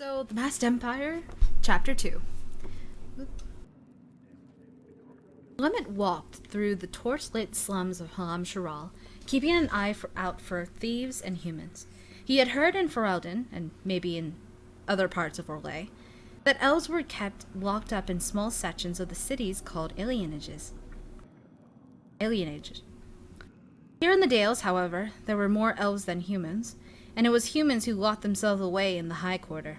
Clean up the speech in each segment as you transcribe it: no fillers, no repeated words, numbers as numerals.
So, The Masked Empire, Chapter 2. Lemmet walked through the torch-lit slums of Halam Sharal, keeping an eye out for thieves and humans. He had heard in Ferelden, and maybe in other parts of Orlais, that elves were kept locked up in small sections of the cities called alienages. Here in the Dales, however, there were more elves than humans, and it was humans who locked themselves away in the High Quarter.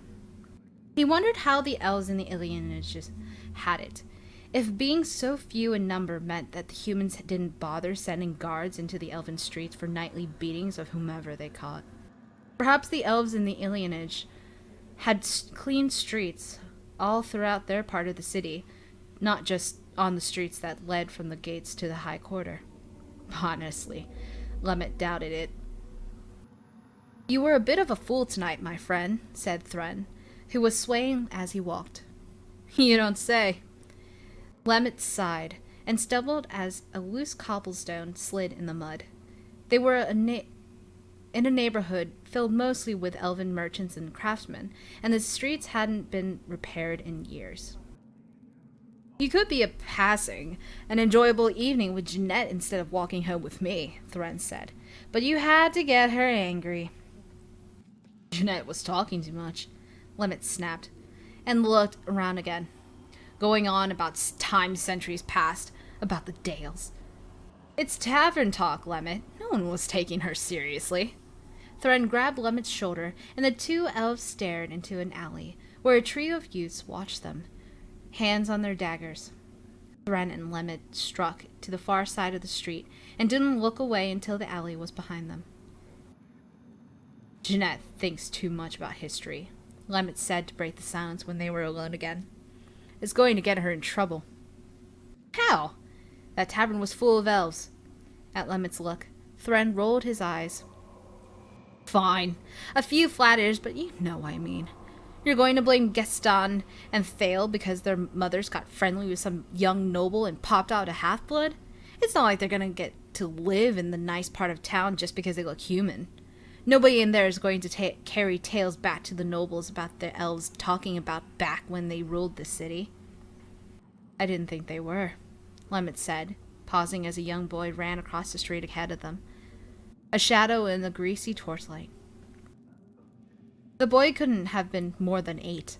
He wondered how the elves in the alienages had it, if being so few in number meant that the humans didn't bother sending guards into the elven streets for nightly beatings of whomever they caught. Perhaps the elves in the alienage had clean streets all throughout their part of the city, not just on the streets that led from the gates to the High Quarter. Honestly, Lemmet doubted it. "You were a bit of a fool tonight, my friend," said Thren, who was swaying as he walked. "You don't say." Lemmet sighed and stumbled as a loose cobblestone slid in the mud. They were in a neighborhood filled mostly with elven merchants and craftsmen, and the streets hadn't been repaired in years. "You could be passing an enjoyable evening with Jeanette instead of walking home with me," Thren said, "but you had to get her angry." "Jeanette was talking too much," Lemmet snapped, and looked around again, going on about time centuries past, about the Dales. "It's tavern talk, Lemmet. No one was taking her seriously." Thren grabbed Lemmet's shoulder, and the two elves stared into an alley, where a trio of youths watched them, hands on their daggers. Thren and Lemmet struck to the far side of the street, and didn't look away until the alley was behind them. "Jeanette thinks too much about history," Lemmet said to break the silence when they were alone again. "It's going to get her in trouble." "How?" "That tavern was full of elves." At Lemmet's look, Thren rolled his eyes. "Fine. A few flat ears, but you know what I mean. You're going to blame Gaston and Thale because their mothers got friendly with some young noble and popped out a half-blood? It's not like they're going to get to live in the nice part of town just because they look human. Nobody in there is going to carry tales back to the nobles about the elves talking about back when they ruled the city." "I didn't think they were," Lemmet said, pausing as a young boy ran across the street ahead of them, a shadow in the greasy torchlight. The boy couldn't have been more than 8.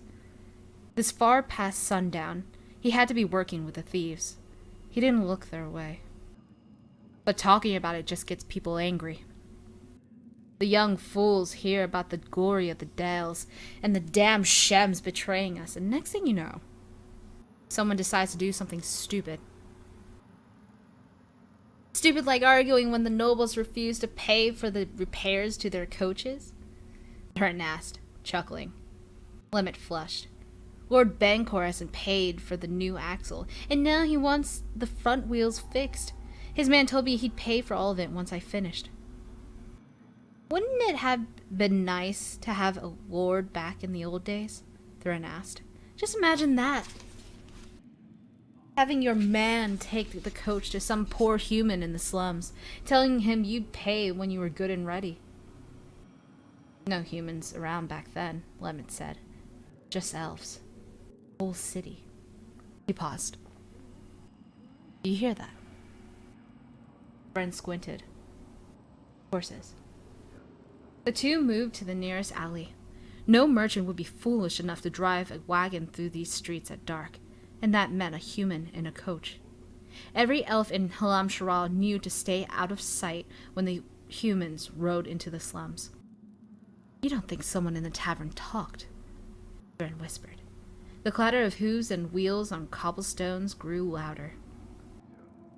This far past sundown, he had to be working with the thieves. He didn't look their way. "But talking about it just gets people angry. The young fools hear about the glory of the Dales and the damn Shems betraying us, and next thing you know, someone decides to do something stupid. Stupid like arguing when the nobles refuse to pay for the repairs to their coaches?" Thren asked, chuckling. Lemmet flushed. "Lord Bancor hasn't paid for the new axle, and now he wants the front wheels fixed. His man told me he'd pay for all of it once I finished." "Wouldn't it have been nice to have a lord back in the old days?" Thren asked. "Just imagine that. Having your man take the coach to some poor human in the slums, telling him you'd pay when you were good and ready." "No humans around back then," Lemmet said. "Just elves. Whole city." He paused. "Do you hear that?" Thren squinted. "Horses." The two moved to the nearest alley. No merchant would be foolish enough to drive a wagon through these streets at dark, and that meant a human in a coach. Every elf in Halam Sharal knew to stay out of sight when the humans rode into the slums. "You don't think someone in the tavern talked?" Thren whispered. The clatter of hooves and wheels on cobblestones grew louder.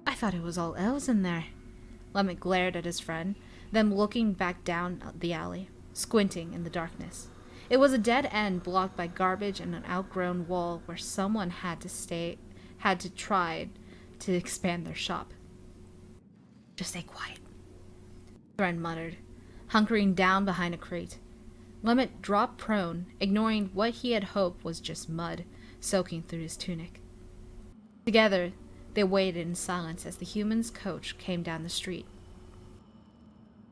"I thought it was all elves in there." Lemmet glared at his friend, then looking back down the alley, squinting in the darkness. It was a dead end blocked by garbage and an outgrown wall where someone had to try to expand their shop. "Just stay quiet," Thren muttered, hunkering down behind a crate. Lemmet dropped prone, ignoring what he had hoped was just mud soaking through his tunic. Together, they waited in silence as the human's coach came down the street.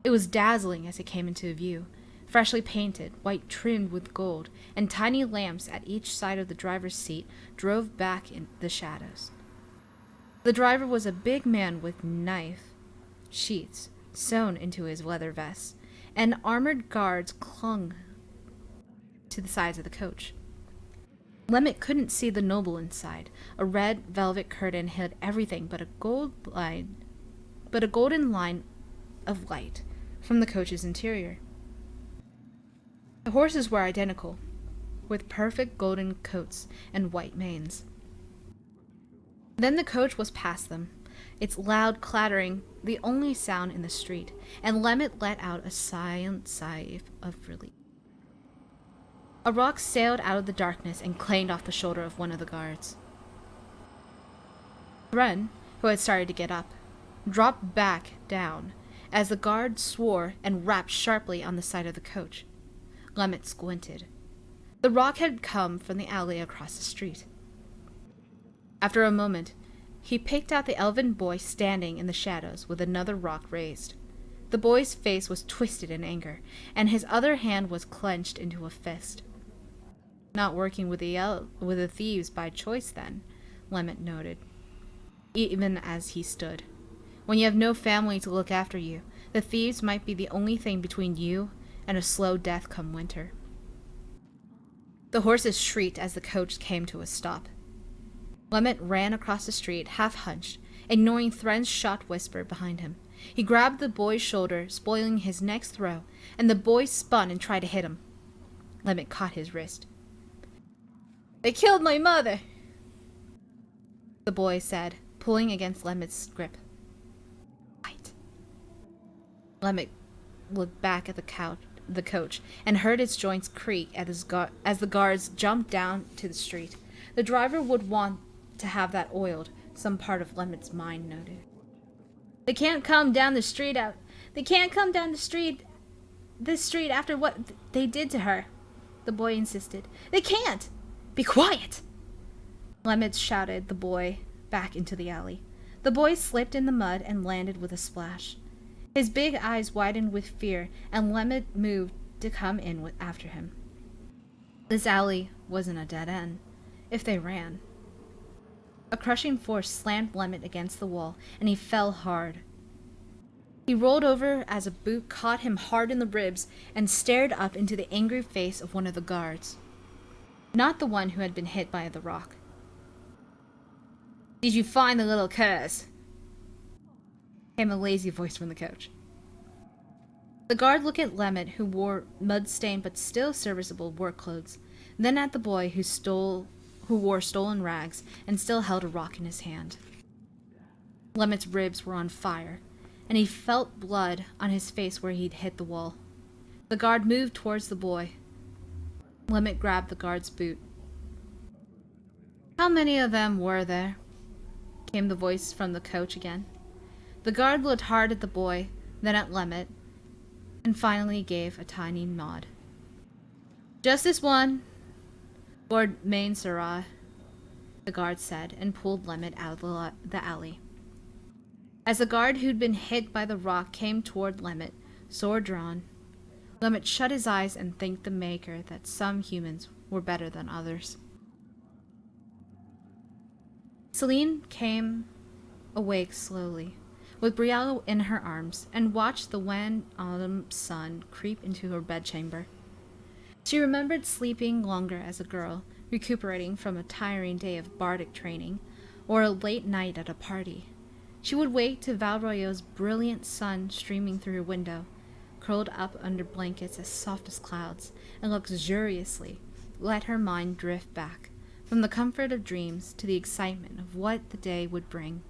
It was dazzling as it came into view, freshly painted, white trimmed with gold, and tiny lamps at each side of the driver's seat drove back in the shadows. The driver was a big man with knife sheaths sewn into his leather vest, and armored guards clung to the sides of the coach. Lemmet couldn't see the noble inside. A red velvet curtain hid everything but a golden line of light from the coach's interior. The horses were identical, with perfect golden coats and white manes. Then the coach was past them, its loud clattering the only sound in the street, and Lemmet let out a silent sigh of relief. A rock sailed out of the darkness and clanged off the shoulder of one of the guards. Thren, who had started to get up, dropped back down as the guard swore and rapped sharply on the side of the coach. Lemmet squinted. The rock had come from the alley across the street. After a moment, he picked out the elven boy standing in the shadows with another rock raised. The boy's face was twisted in anger, and his other hand was clenched into a fist. Not working with the thieves by choice, then, Lemmet noted, even as he stood. When you have no family to look after you, the thieves might be the only thing between you and a slow death come winter. The horses shrieked as the coach came to a stop. Lemmet ran across the street, half-hunched, ignoring Thren's shot whisper behind him. He grabbed the boy's shoulder, spoiling his next throw, and the boy spun and tried to hit him. Lemmet caught his wrist. "They killed my mother," the boy said, pulling against Lemmet's grip. "Fight." Lemmet looked back at the coach and heard its joints creak as the guards jumped down to the street. The driver would want to have that oiled, some part of Lemmet's mind noted. They can't come down this street after what they did to her," the boy insisted. "They can't! Be quiet!" Lemmet shouted the boy back into the alley. The boy slipped in the mud and landed with a splash. His big eyes widened with fear, and Lemmet moved to come in after him. This alley wasn't a dead end, if they ran. A crushing force slammed Lemmet against the wall, and he fell hard. He rolled over as a boot caught him hard in the ribs and stared up into the angry face of one of the guards. Not the one who had been hit by the rock. "Did you find the little curs?" came a lazy voice from the coach. The guard looked at Lemmet, who wore mud-stained but still serviceable work clothes, then at the boy who wore stolen rags and still held a rock in his hand. Lemmet's ribs were on fire, and he felt blood on his face where he'd hit the wall. The guard moved towards the boy. Lemmet grabbed the guard's boot. "How many of them were there?" came the voice from the coach again. The guard looked hard at the boy, then at Lemmet, and finally gave a tiny nod. "Just this one, Lord Mainsarai," the guard said, and pulled Lemmet out of the alley. As the guard who'd been hit by the rock came toward Lemmet, sword drawn, Lemmet shut his eyes and thanked the Maker that some humans were better than others. Celine came awake slowly, with Brielle in her arms, and watched the wan autumn sun creep into her bedchamber. She remembered sleeping longer as a girl, recuperating from a tiring day of bardic training, or a late night at a party. She would wake to Val Royeaux's brilliant sun streaming through her window, curled up under blankets as soft as clouds, and luxuriously let her mind drift back, from the comfort of dreams to the excitement of what the day would bring.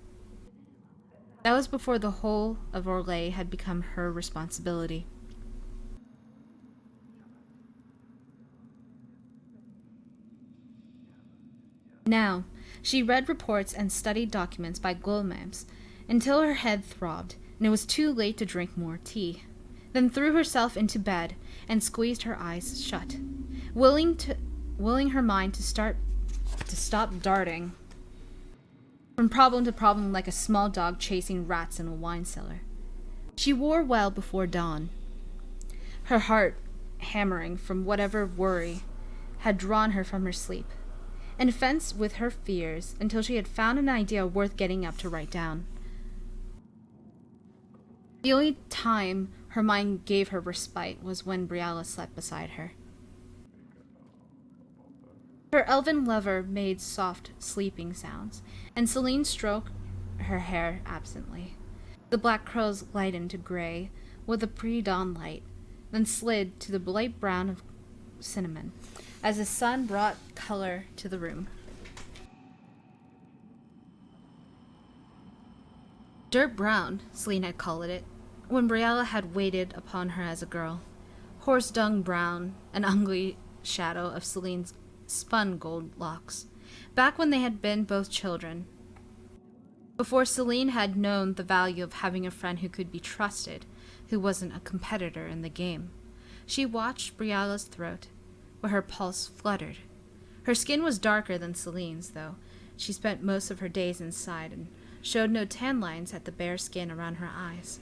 That was before the whole of Orlais had become her responsibility. Now, she read reports and studied documents by glow lamps until her head throbbed, and it was too late to drink more tea, then threw herself into bed and squeezed her eyes shut, willing her mind to stop darting from problem to problem like a small dog chasing rats in a wine cellar. She wore well before dawn. Her heart hammering from whatever worry had drawn her from her sleep, and fenced with her fears until she had found an idea worth getting up to write down. The only time her mind gave her respite was when Briella slept beside her. Her elven lover made soft, sleeping sounds, and Celine stroked her hair absently. The black curls lightened to gray with the pre-dawn light, then slid to the light brown of cinnamon as the sun brought color to the room. Dirt brown, Celine had called it, when Briella had waited upon her as a girl. Horse dung brown, an ugly shadow of Celine's spun gold locks, back when they had been both children. Before Celine had known the value of having a friend who could be trusted, who wasn't a competitor in the game. She watched Briella's throat, where her pulse fluttered. Her skin was darker than Celine's, though. She spent most of her days inside and showed no tan lines at the bare skin around her eyes.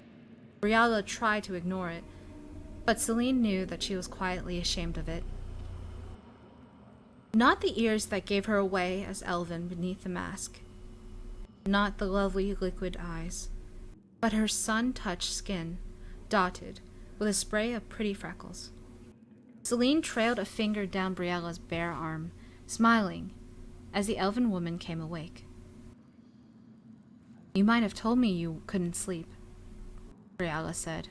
Briella tried to ignore it, but Celine knew that she was quietly ashamed of it. Not the ears that gave her away as elven beneath the mask. Not the lovely liquid eyes, but her sun-touched skin, dotted with a spray of pretty freckles. Celine trailed a finger down Briella's bare arm, smiling, as the elven woman came awake. "You might have told me you couldn't sleep," Briella said.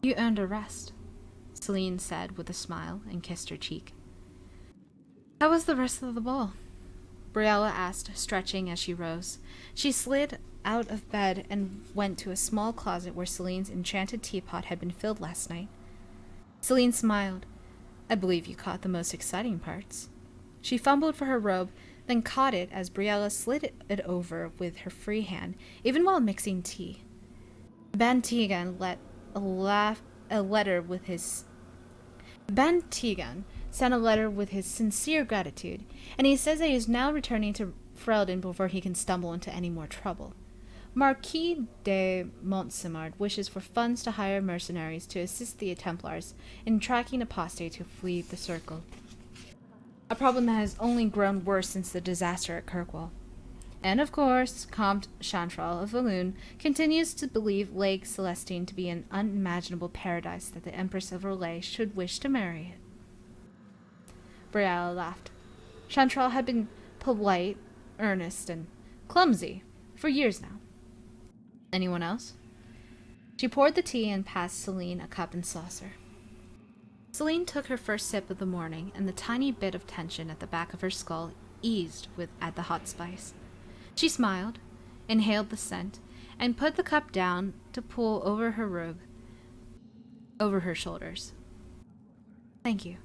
"You earned a rest," Celine said with a smile and kissed her cheek. "How was the rest of the ball?" Briella asked, stretching as she rose. She slid out of bed and went to a small closet where Celine's enchanted teapot had been filled last night. Celine smiled. "I believe you caught the most exciting parts." She fumbled for her robe, then caught it as Briella slid it over with her free hand, even while mixing tea. Ban Tegan sent a letter with his sincere gratitude, and he says that he is now returning to Ferelden before he can stumble into any more trouble. Marquis de Montsemart wishes for funds to hire mercenaries to assist the Templars in tracking apostates who flee the Circle. A problem that has only grown worse since the disaster at Kirkwall. And of course, Comte Chantral of Valloon continues to believe Lake Celestine to be an unimaginable paradise that the Empress of Royeaux should wish to marry it. Briella laughed. Chantral had been polite, earnest, and clumsy for years now. Anyone else? She poured the tea and passed Celine a cup and saucer. Celine took her first sip of the morning, and the tiny bit of tension at the back of her skull eased at the hot spice. She smiled, inhaled the scent, and put the cup down to pull over her robe, over her shoulders. "Thank you."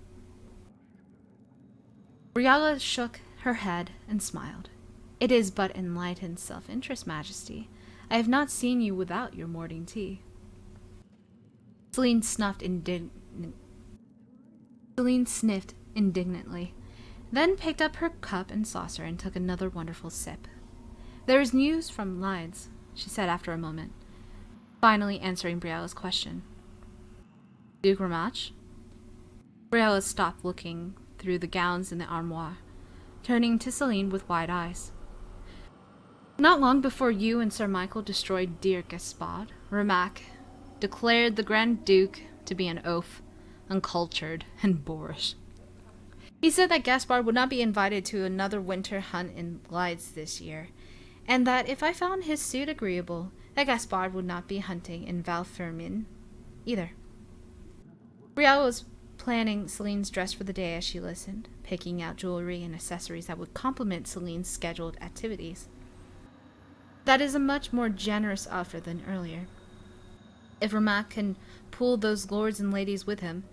Briella shook her head and smiled. "It is but enlightened self-interest, Majesty. I have not seen you without your morning tea." Celine sniffed indignantly, then picked up her cup and saucer and took another wonderful sip. "There is news from Lydes," she said after a moment, finally answering Briella's question. "Duke Ramach?" Briella stopped looking through the gowns in the armoire, turning to Celine with wide eyes. "Not long before you and Ser Michel destroyed dear Gaspard, Ramach declared the Grand Duke to be an oaf, uncultured, and boorish. He said that Gaspard would not be invited to another winter hunt in Lydes this year, and that if I found his suit agreeable, that Gaspard would not be hunting in Val Fermin either." Brielle was planning Celine's dress for the day as she listened, picking out jewelry and accessories that would complement Celine's scheduled activities. That is a much more generous offer than earlier. If Ramach can pull those lords and ladies with him,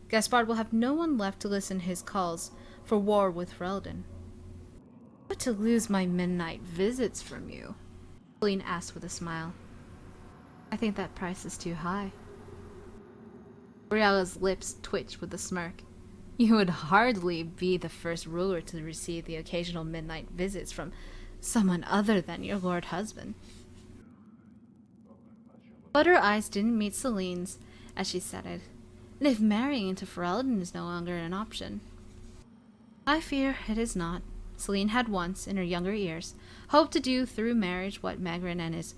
Gaspard will have no one left to listen to his calls for war with Ferelden. "But to lose my midnight visits from you?" Celine asked with a smile. "I think that price is too high." Briella's lips twitched with a smirk. "You would hardly be the first ruler to receive the occasional midnight visits from someone other than your lord husband." But her eyes didn't meet Celine's as she said it, And if marrying into Ferelden is no longer an option. I fear it is not. Celine had once, in her younger years, hoped to do through marriage what Magrin and his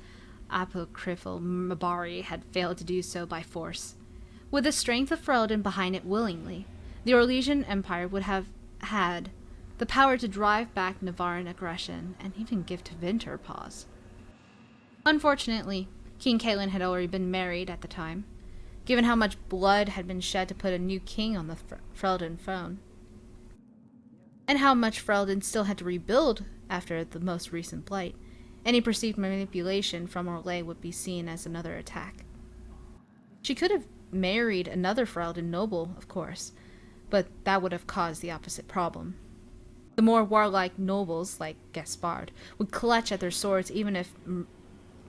apocryphal Mabari had failed to do so by force. With the strength of Ferelden behind it willingly, the Orlesian Empire would have had the power to drive back Navarran aggression and even give to Winter pause. Unfortunately, King Caitlin had already been married at the time, given how much blood had been shed to put a new king on the Ferelden throne, and how much Ferelden still had to rebuild after the most recent blight. Any perceived manipulation from Orlais would be seen as another attack. She could have married another Ferelden noble, of course, but that would have caused the opposite problem. The more warlike nobles, like Gaspard, would clutch at their swords even if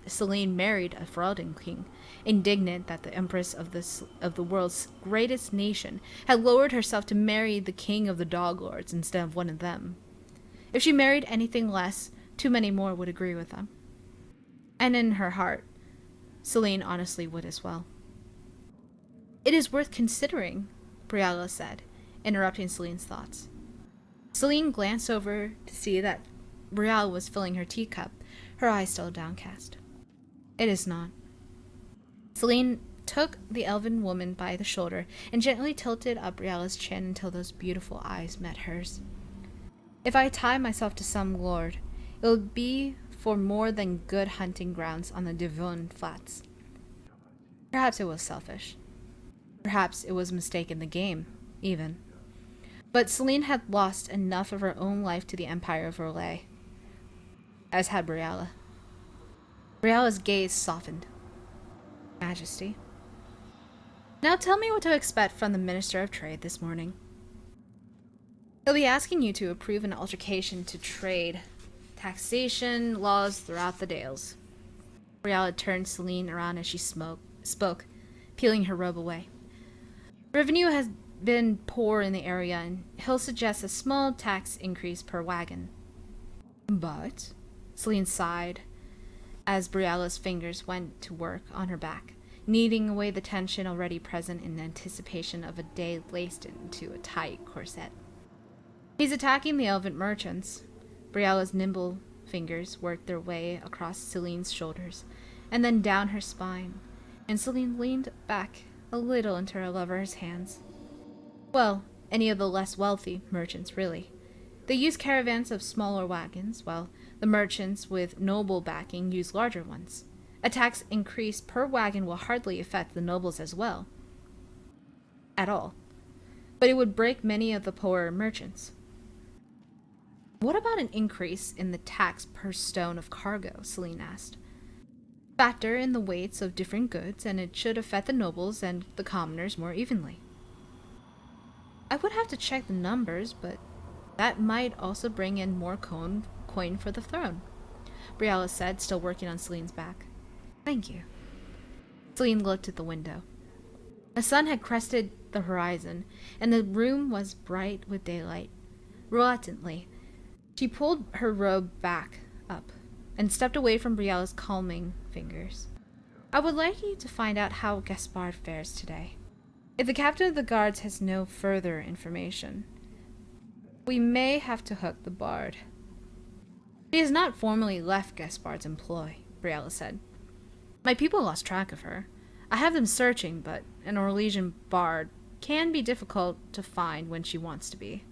Celine married a Ferelden king, indignant that the Empress of the world's greatest nation had lowered herself to marry the king of the Dog Lords instead of one of them. If she married anything less, too many more would agree with them. And in her heart, Celine honestly would as well. It is worth considering, Briella said, interrupting Celine's thoughts. Celine glanced over to see that Briella was filling her teacup, her eyes still downcast. It is not. Celine took the elven woman by the shoulder and gently tilted up Briella's chin until those beautiful eyes met hers. If I tie myself to some lord, it will be for more than good hunting grounds on the Devon flats. Perhaps it was selfish. Perhaps it was a mistake in the game, even. But Celine had lost enough of her own life to the Empire of Orlais, as had Briella. Briella's gaze softened. Majesty. Now tell me what to expect from the Minister of Trade this morning. He'll be asking you to approve an altercation to trade, taxation, laws throughout the Dales. Briella turned Celine around as she spoke, peeling her robe away. Revenue has been poor in the area, and he'll suggest a small tax increase per wagon. But, Celine sighed as Briella's fingers went to work on her back, kneading away the tension already present in anticipation of a day laced into a tight corset. He's attacking the elven merchants. Briella's nimble fingers worked their way across Celine's shoulders, and then down her spine, and Celine leaned back a little into her lover's hands. Well, any of the less wealthy merchants, really. They use caravans of smaller wagons, while the merchants with noble backing use larger ones. A tax increase per wagon will hardly affect the nobles as well. At all. But it would break many of the poorer merchants. What about an increase in the tax per stone of cargo? Celine asked. Factor in the weights of different goods, and it should affect the nobles and the commoners more evenly. I would have to check the numbers, but that might also bring in more coin for the throne, Briella said, still working on Celine's back. Thank you. Celine looked at the window. The sun had crested the horizon, and the room was bright with daylight. Reluctantly, she pulled her robe back up and stepped away from Briella's calming fingers. I would like you to find out how Gaspard fares today. If the captain of the guards has no further information, we may have to hook the bard. She has not formally left Gaspard's employ, Briella said. My people lost track of her. I have them searching, but an Orlesian bard can be difficult to find when she wants to be.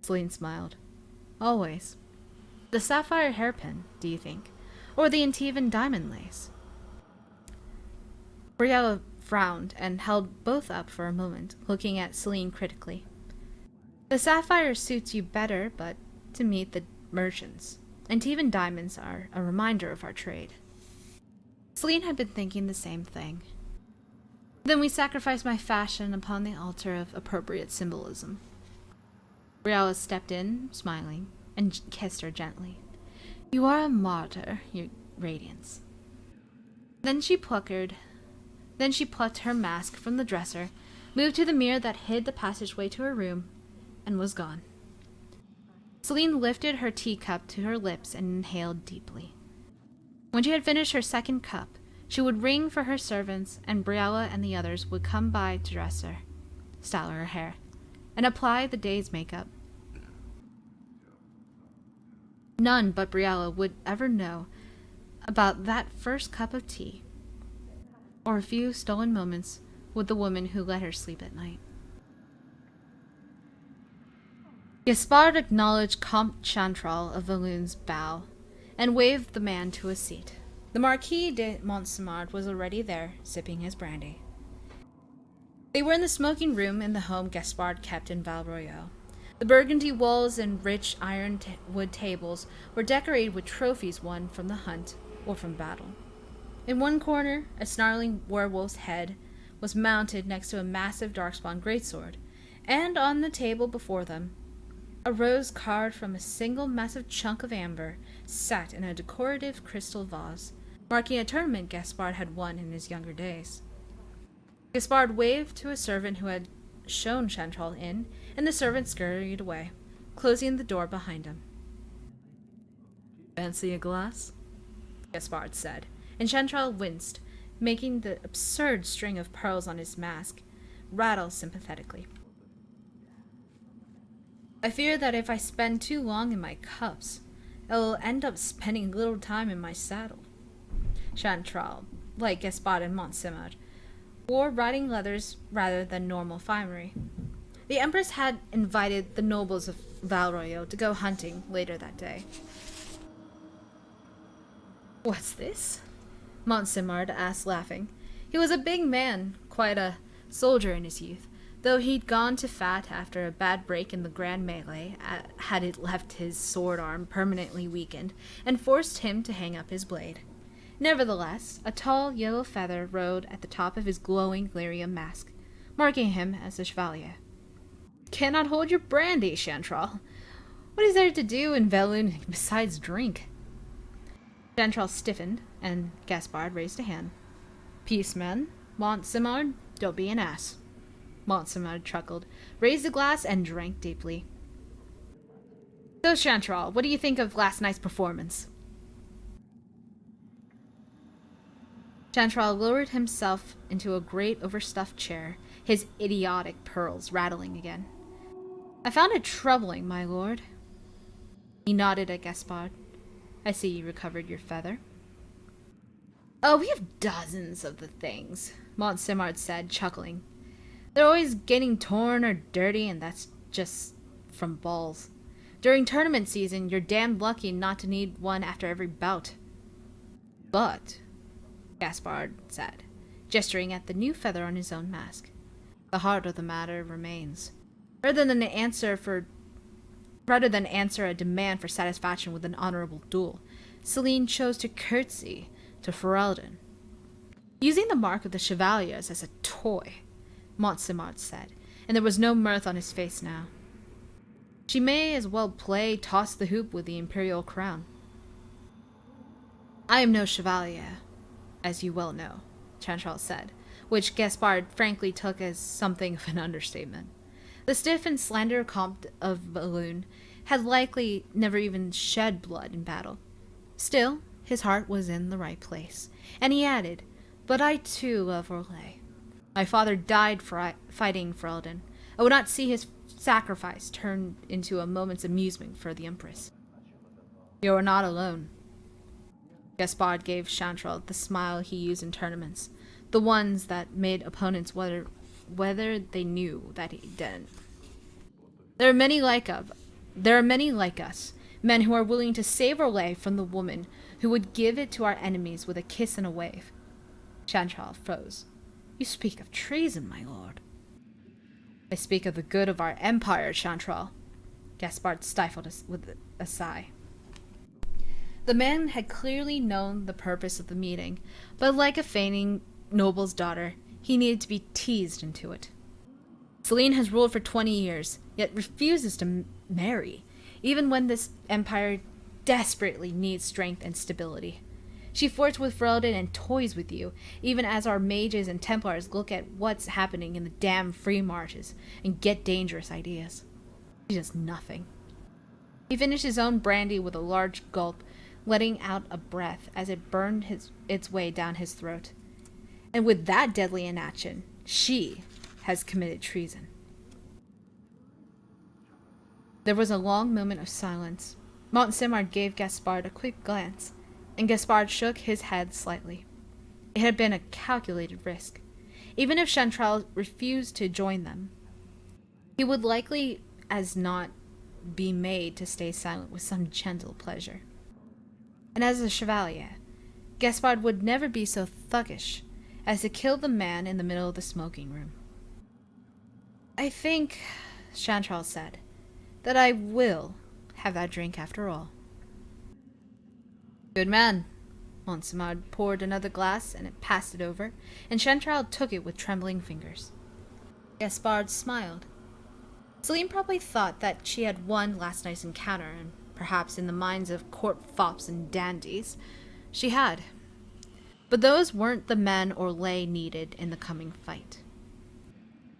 Celine smiled. Always. The sapphire hairpin, do you think? Or the Antivan diamond lace? Briella frowned and held both up for a moment, looking at Celine critically. The sapphire suits you better, but to meet the merchants. Antivan diamonds are a reminder of our trade. Celine had been thinking the same thing. Then we sacrificed my fashion upon the altar of appropriate symbolism. Briella stepped in, smiling, and kissed her gently. You are a martyr, your radiance. Then she plucked her mask from the dresser, moved to the mirror that hid the passageway to her room, and was gone. Celine lifted her teacup to her lips and inhaled deeply. When she had finished her second cup, She would ring for her servants, and Briella and the others would come by to dress her, style her hair, and apply the day's makeup. None but Briella would ever know about that first cup of tea, or a few stolen moments with the woman who let her sleep at night. Gaspard acknowledged Comte Chantral of Valognes' bow, and waved the man to a seat. The Marquis de Montsemart was already there, sipping his brandy. They were in the smoking room in the home Gaspard kept in Val Royeaux. The burgundy walls and rich ironwood tables were decorated with trophies won from the hunt or from battle. In one corner, a snarling werewolf's head was mounted next to a massive darkspawn greatsword, and on the table before them, a rose carved from a single massive chunk of amber sat in a decorative crystal vase, marking a tournament Gaspard had won in his younger days. Gaspard waved to a servant who had shown Chantral in, and the servant scurried away, closing the door behind him. "Fancy a glass?" Gaspard said, and Chantral winced, making the absurd string of pearls on his mask rattle sympathetically. "I fear that if I spend too long in my cups, I will end up spending little time in my saddle." Chantral, like Gaspard and Montsemart, wore riding leathers rather than normal finery. The Empress had invited the nobles of Val Royeaux to go hunting later that day. "What's this?" Montsemart asked, laughing. He was a big man, quite a soldier in his youth, though he'd gone to fat after a bad break in the grand melee had it left his sword arm permanently weakened and forced him to hang up his blade. Nevertheless, a tall yellow feather rode at the top of his glowing lyrium mask, marking him as a chevalier. "Cannot hold your brandy, Chantral. What is there to do in Valognes besides drink?" Chantral stiffened, and Gaspard raised a hand. "Peace, man. Montsemart, don't be an ass." Montsemart chuckled, raised a glass, and drank deeply. "So, Chantral, what do you think of last night's performance?" Chantral lowered himself into a great overstuffed chair, his idiotic pearls rattling again. "I found it troubling, my lord." He nodded at Gaspard. "I see you recovered your feather." "Oh, we have dozens of the things," Montsemart said, chuckling. "They're always getting torn or dirty, and that's just from balls. During tournament season, you're damned lucky not to need one after every bout." "But," Gaspard said, gesturing at the new feather on his own mask, "the heart of the matter remains. Rather than answer a demand for satisfaction with an honorable duel, Celine chose to curtsy to Ferelden." "Using the mark of the chevaliers as a toy," Montsemart said, and there was no mirth on his face now. "She may as well play toss the hoop with the imperial crown." "I am no chevalier, as you well know," Chantral said, which Gaspard frankly took as something of an understatement. The stiff and slender Comte of Valognes had likely never even shed blood in battle. Still, his heart was in the right place, and he added, "But I too love Orlais. My father died fighting Ferelden. I would not see his sacrifice turned into a moment's amusement for the Empress." "You are not alone." Gaspard gave Chantral the smile he used in tournaments, the ones that made opponents whether they knew that he didn't. There are many like us, men who are willing to save Orlais from the woman who would give it to our enemies with a kiss and a wave." Chantral froze. "You speak of treason, my lord." "I speak of the good of our empire, Chantral." Gaspard stifled us with a sigh. The man had clearly known the purpose of the meeting, but like a feigning noble's daughter, he needed to be teased into it. "Celine has ruled for 20 years, yet refuses to marry, even when this empire desperately needs strength and stability. She flirts with Ferelden and toys with you, even as our mages and Templars look at what's happening in the damn free marches and get dangerous ideas. She does nothing." He finished his own brandy with a large gulp, letting out a breath as it burned its way down his throat. And with that deadly inaction, she has committed treason. There was a long moment of silence. Montemar gave Gaspard a quick glance, and Gaspard shook his head slightly. It had been a calculated risk. Even if Chantal refused to join them, he would likely as not be made to stay silent with some gentle pleasure. And as a chevalier, Gaspard would never be so thuggish as to kill the man in the middle of the smoking room. "I think," Chantal said, "that I will have that drink after all." "Good man." Montemar poured another glass and it passed it over, and Chantal took it with trembling fingers. Gaspard smiled. Celine probably thought that she had won last night's encounter, and perhaps in the minds of court fops and dandies, she had. But those weren't the men or lay needed in the coming fight.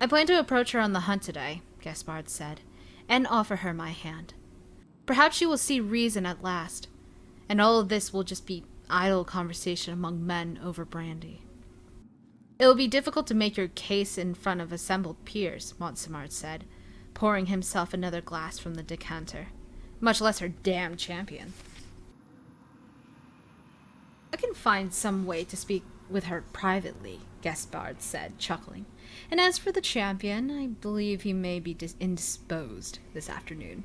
"I plan to approach her on the hunt today," Gaspard said, "and offer her my hand. Perhaps she will see reason at last, and all of this will just be idle conversation among men over brandy." "It will be difficult to make your case in front of assembled peers," Montemar said, pouring himself another glass from the decanter. "Much less her damned champion." "I can find some way to speak with her privately," Gaspard said, chuckling. "And as for the champion, I believe he may be indisposed this afternoon."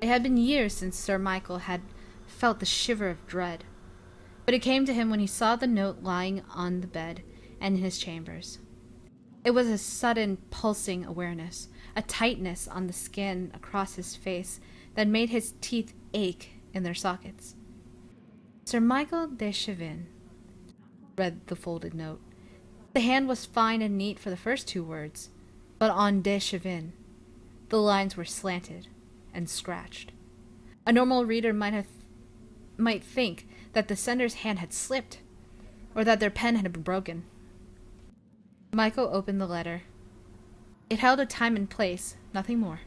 It had been years since Ser Michel had felt the shiver of dread, but it came to him when he saw the note lying on the bed and in his chambers. It was a sudden pulsing awareness, a tightness on the skin across his face that made his teeth ache in their sockets. "Ser Michel de Chevin," read the folded note. The hand was fine and neat for the first two words, but on de Chevin, the lines were slanted and scratched. A normal reader might think that the sender's hand had slipped, or that their pen had been broken. Michael opened the letter. It held a time and place, nothing more,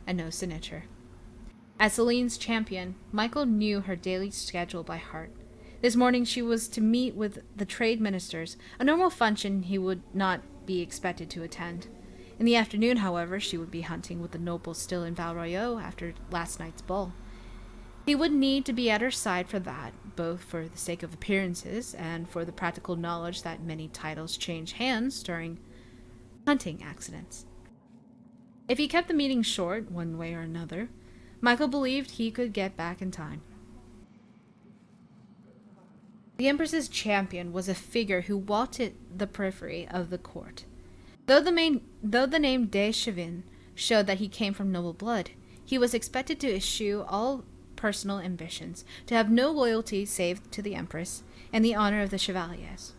and no signature. As Celine's champion, Michael knew her daily schedule by heart. This morning she was to meet with the trade ministers, a normal function he would not be expected to attend. In the afternoon, however, she would be hunting with the nobles still in Val Royeaux after last night's ball. He would need to be at her side for that, both for the sake of appearances and for the practical knowledge that many titles change hands during hunting accidents. If he kept the meeting short, one way or another, Michael believed he could get back in time. The Empress's champion was a figure who walked the periphery of the court. Though the name de Chevin showed that he came from noble blood, he was expected to eschew all personal ambitions, to have no loyalty save to the Empress and the honor of the chevaliers.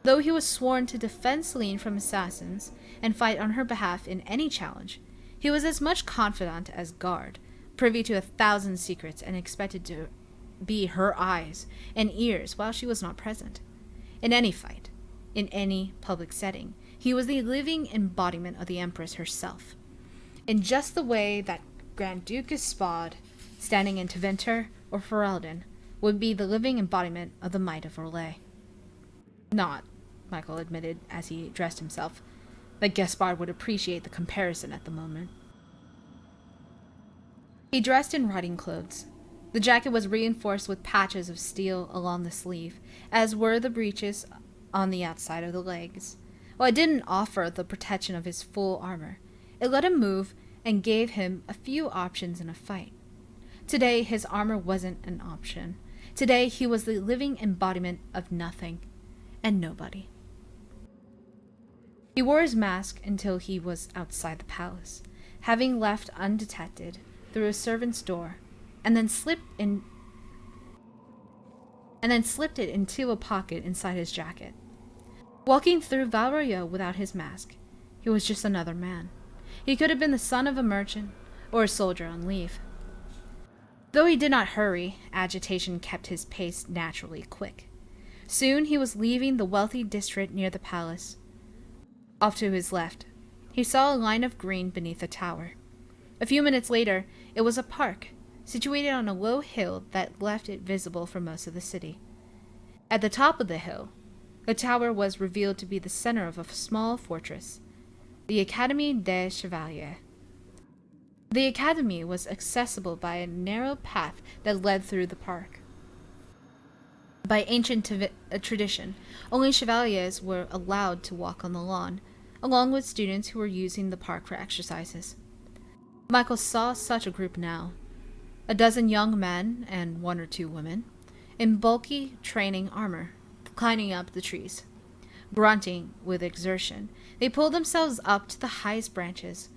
Though he was sworn to defend Celine from assassins and fight on her behalf in any challenge, he was as much confidant as guard, privy to 1,000 secrets and expected to be her eyes and ears while she was not present. In any fight, in any public setting, he was the living embodiment of the Empress herself, in just the way that Grand Duke Gaspard, standing in Tavern or Ferelden, would be the living embodiment of the might of Orlais. Not, Michael admitted as he dressed himself, that Gaspard would appreciate the comparison at the moment. He dressed in riding clothes. The jacket was reinforced with patches of steel along the sleeve, as were the breeches on the outside of the legs. While it didn't offer the protection of his full armor, it let him move and gave him a few options in a fight. Today, his armor wasn't an option. Today, he was the living embodiment of nothing and nobody. He wore his mask until he was outside the palace, having left undetected through a servant's door, and then slipped it into a pocket inside his jacket. Walking through Val Royeaux without his mask, he was just another man. He could have been the son of a merchant or a soldier on leave. Though he did not hurry, agitation kept his pace naturally quick. Soon he was leaving the wealthy district near the palace. Off to his left, he saw a line of green beneath a tower. A few minutes later, it was a park, situated on a low hill that left it visible for most of the city. At the top of the hill, the tower was revealed to be the center of a small fortress, the Académie des Chevaliers. The academy was accessible by a narrow path that led through the park. By ancient tradition, only chevaliers were allowed to walk on the lawn, along with students who were using the park for exercises. Michael saw such a group now. A dozen young men and 1 or 2 women, in bulky training armor, climbing up the trees. Grunting with exertion, they pulled themselves up to the highest branches,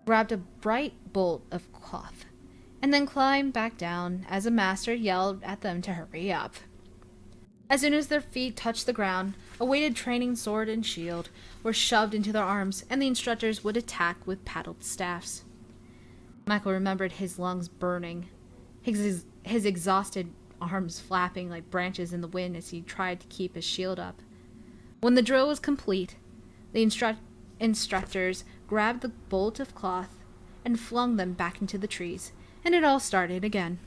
grabbed a bright bolt of cloth, and then climbed back down as a master yelled at them to hurry up. As soon as their feet touched the ground, a weighted training sword and shield were shoved into their arms, and the instructors would attack with paddled staffs. Michael remembered his lungs burning, his exhausted arms flapping like branches in the wind as he tried to keep his shield up. When the drill was complete, the instructors grabbed the bolt of cloth and flung them back into the trees, and it all started again.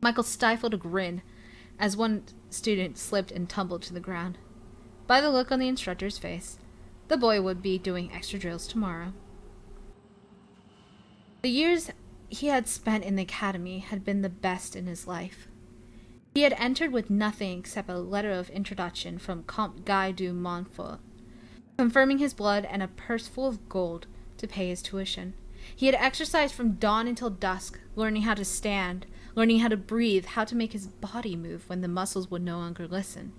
Michael stifled a grin as one student slipped and tumbled to the ground. By the look on the instructor's face, the boy would be doing extra drills tomorrow. The years he had spent in the academy had been the best in his life. He had entered with nothing except a letter of introduction from Comte Guy du Montfort, confirming his blood and a purse full of gold to pay his tuition. He had exercised from dawn until dusk, learning how to stand, learning how to breathe, how to make his body move when the muscles would no longer listen.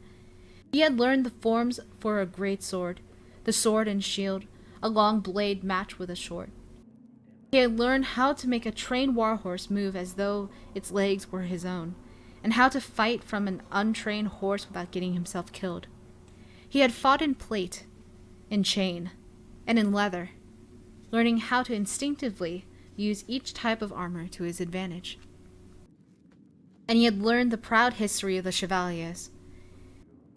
He had learned the forms for a great sword, the sword and shield, a long blade matched with a short. He had learned how to make a trained warhorse move as though its legs were his own, and how to fight from an untrained horse without getting himself killed. He had fought in plate, in chain, and in leather, learning how to instinctively use each type of armor to his advantage. And he had learned the proud history of the chevaliers.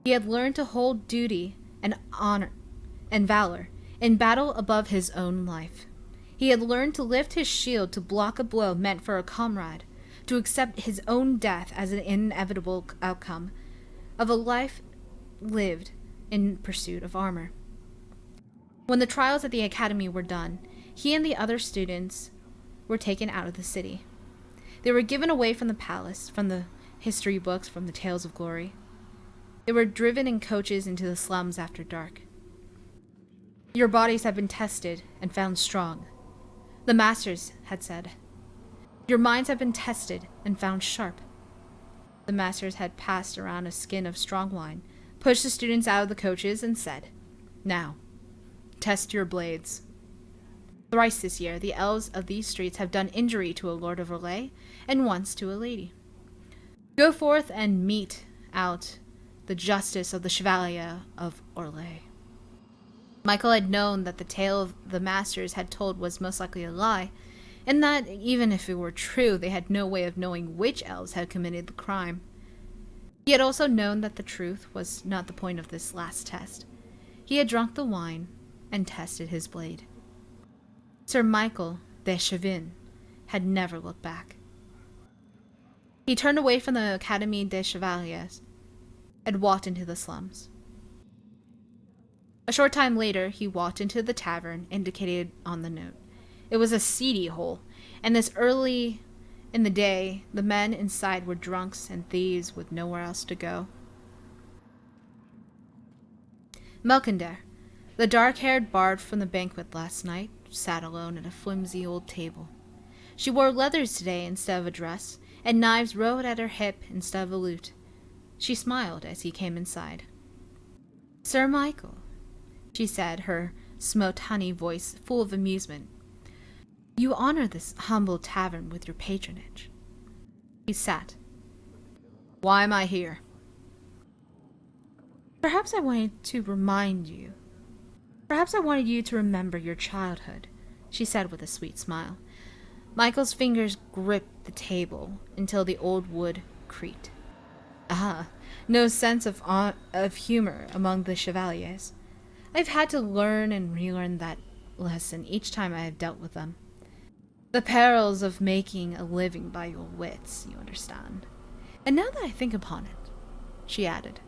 He had learned to hold duty and honor and valor in battle above his own life. He had learned to lift his shield to block a blow meant for a comrade, to accept his own death as an inevitable outcome of a life lived in pursuit of armor. When the trials at the academy were done, he and the other students were taken out of the city. They were given away from the palace, from the history books, from the tales of glory. They were driven in coaches into the slums after dark. Your bodies have been tested and found strong, the masters had said. Your minds have been tested and found sharp. The masters had passed around a skin of strong wine, pushed the students out of the coaches, and said, "Now, test your blades." Thrice this year, the elves of these streets have done injury to a lord of Orlais, and once to a lady. Go forth and mete out the justice of the chevalier of Orlais. Michael had known that the tale the masters had told was most likely a lie, and that, even if it were true, they had no way of knowing which elves had committed the crime. He had also known that the truth was not the point of this last test. He had drunk the wine and tested his blade. Ser Michel de Chevin had never looked back. He turned away from the Académie des Chevaliers and walked into the slums. A short time later, he walked into the tavern indicated on the note. It was a seedy hole, and this early in the day, the men inside were drunks and thieves with nowhere else to go. Melchinder, the dark-haired bard from the banquet last night, sat alone at a flimsy old table. She wore leathers today instead of a dress, and knives rode at her hip instead of a lute. She smiled as he came inside. "Ser Michel," she said, her smoked honey voice full of amusement. "You honor this humble tavern with your patronage." He sat. "Why am I here?" Perhaps I wanted to remember your childhood," she said with a sweet smile. Michael's fingers gripped the table until the old wood creaked. "Ah, no sense of humor among the chevaliers. I've had to learn and relearn that lesson each time I have dealt with them. The perils of making a living by your wits, you understand. And now that I think upon it, she added,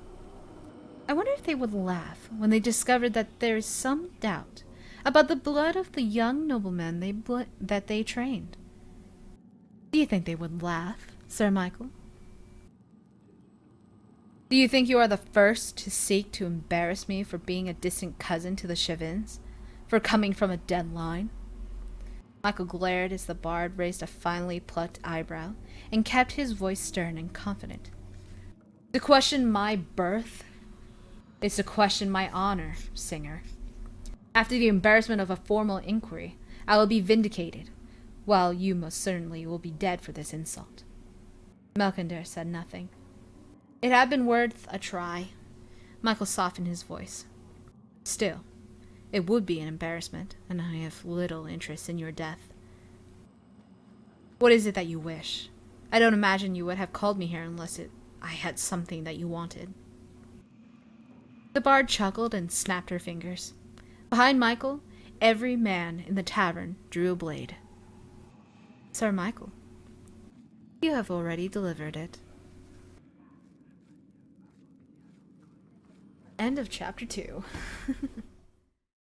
I wonder if they would laugh when they discovered that there is some doubt about the blood of the young noblemen that they trained. Do you think they would laugh, Sir Michael? Do you think you are the first to seek to embarrass me for being a distant cousin to the Chevins, for coming from a dead line? Michael glared as the bard raised a finely plucked eyebrow and kept his voice stern and confident. To question my birth is to question my honor, Singer. After the embarrassment of a formal inquiry, I will be vindicated, while you most certainly will be dead for this insult. Melkender said nothing. It had been worth a try. Michael softened his voice. Still, it would be an embarrassment, and I have little interest in your death. What is it that you wish? I don't imagine you would have called me here unless I had something that you wanted. The bard chuckled and snapped her fingers. Behind Michael, every man in the tavern drew a blade. Sir Michael, you have already delivered it. End of chapter 2.